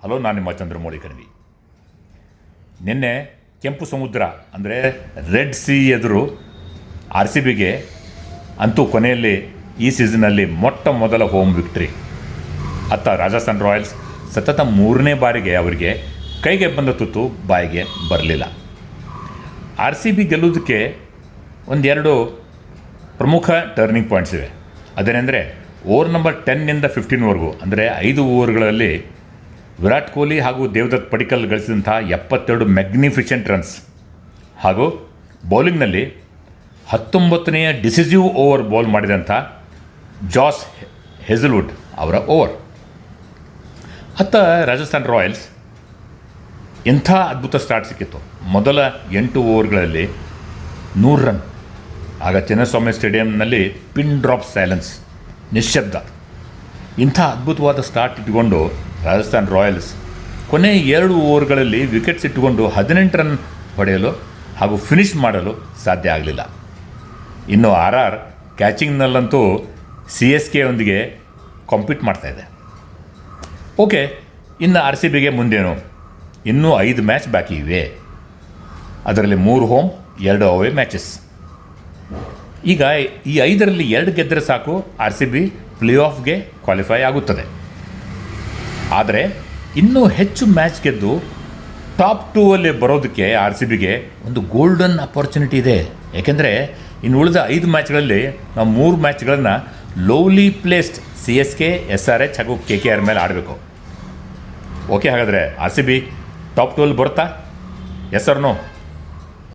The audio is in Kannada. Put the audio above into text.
ಹಲೋ, ನಾನು ನಿಮ್ಮ ಚಂದ್ರಮೌಳಿ ಕಣವಿ. ನಿನ್ನೆ ಕೆಂಪು ಸಮುದ್ರ ಅಂದರೆ ರೆಡ್ ಸಿ ಎದುರು RCBಗೆ ಅಂತೂ ಕೊನೆಯಲ್ಲಿ ಈ ಸೀಸನ್ನಲ್ಲಿ ಮೊಟ್ಟ ಮೊದಲ ಹೋಮ್ ವಿಕ್ಟ್ರಿ. ಅತ್ತ ರಾಜಸ್ಥಾನ್ ರಾಯಲ್ಸ್ ಸತತ 3ನೇ ಬಾರಿಗೆ ಅವರಿಗೆ ಕೈಗೆ ಬಂದ ತುತ್ತು ಬಾಯಿಗೆ ಬರಲಿಲ್ಲ. RCB ಗೆಲ್ಲುವುದಕ್ಕೆ ಒಂದೆರಡು ಪ್ರಮುಖ ಟರ್ನಿಂಗ್ ಪಾಯಿಂಟ್ಸ್ ಇವೆ. ಅದೇನೆಂದರೆ ಓವರ್ ನಂಬರ್ 10ನಿಂದ 15ವರೆಗೂ ಅಂದರೆ 5 ಓವರ್ಗಳಲ್ಲಿ ವಿರಾಟ್ ಕೊಹ್ಲಿ ಹಾಗೂ ದೇವದತ್ ಪಡಿಕ್ಕಲ್ ಗಳಿಸಿದಂಥ 72 ಮ್ಯಾಗ್ನಿಫಿಷೆಂಟ್ ರನ್ಸ್ ಹಾಗೂ ಬೌಲಿಂಗ್ನಲ್ಲಿ 19ನೆಯ ಡಿಸಿಸಿವ್ ಓವರ್ ಬೌಲ್ ಮಾಡಿದಂಥ ಜಾಸ್ ಹೇಜಲ್ವುಡ್ ಅವರ ಓವರ್. ಅತ್ತ ರಾಜಸ್ಥಾನ್ ರಾಯಲ್ಸ್ ಎಂಥ ಅದ್ಭುತ ಸ್ಟಾರ್ಟ್ ಸಿಕ್ಕಿತ್ತು. ಮೊದಲ 8 ಓವರ್ಗಳಲ್ಲಿ 100 ರನ್. ಆಗ ಚಿನ್ನಸ್ವಾಮಿ ಸ್ಟೇಡಿಯಂನಲ್ಲಿ ಪಿನ್ ಡ್ರಾಪ್ ಸೈಲೆನ್ಸ್, ನಿಶ್ಶಬ್ದ. ಇಂಥ ಅದ್ಭುತವಾದ ಸ್ಟಾರ್ಟ್ ಇಟ್ಟುಕೊಂಡು ರಾಜಸ್ಥಾನ್ ರಾಯಲ್ಸ್ ಕೊನೆ 2 ಓವರ್ಗಳಲ್ಲಿ ವಿಕೆಟ್ಸ್ ಇಟ್ಟುಕೊಂಡು 18 ರನ್ ಹೊಡೆಯಲು ಹಾಗೂ ಫಿನಿಷ್ ಮಾಡಲು ಸಾಧ್ಯ ಆಗಲಿಲ್ಲ. ಇನ್ನು RR ಕ್ಯಾಚಿಂಗ್ನಲ್ಲಂತೂ CSK ಒಂದಿಗೆ ಕಾಂಪೀಟ್ ಮಾಡ್ತಾಯಿದೆ. ಓಕೆ, ಇನ್ನು RCBಗೆ ಮುಂದೇನು? ಇನ್ನೂ 5 ಮ್ಯಾಚ್ ಬಾಕಿ ಇವೆ. ಅದರಲ್ಲಿ 3 ಹೋಮ್ 2 ಅವೇ ಮ್ಯಾಚಸ್. ಈಗ ಈ 5ರಲ್ಲಿ 2 ಗೆದ್ದರೆ ಸಾಕು, RCB ಪ್ಲೇ ಆಫ್ಗೆ ಕ್ವಾಲಿಫೈ ಆಗುತ್ತದೆ. ಆದರೆ ಇನ್ನೂ ಹೆಚ್ಚು ಮ್ಯಾಚ್ ಗೆದ್ದು ಟಾಪ್ 2ಅಲ್ಲಿ ಬರೋದಕ್ಕೆ RCBಗೆ ಒಂದು ಗೋಲ್ಡನ್ ಅಪಾರ್ಚುನಿಟಿ ಇದೆ. ಏಕೆಂದರೆ ಇನ್ನು ಉಳಿದ 5 ಮ್ಯಾಚ್ಗಳಲ್ಲಿ ನಾವು 3 ಮ್ಯಾಚ್ಗಳನ್ನು ಲೋಲಿ ಪ್ಲೇಸ್ಡ್ CSK, SRH ಹಾಗೂ KKR ಮೇಲೆ ಆಡಬೇಕು. ಓಕೆ, ಹಾಗಾದರೆ RCB ಟಾಪ್ 2ಅಲ್ಲಿ ಬರುತ್ತಾ? Yes or no?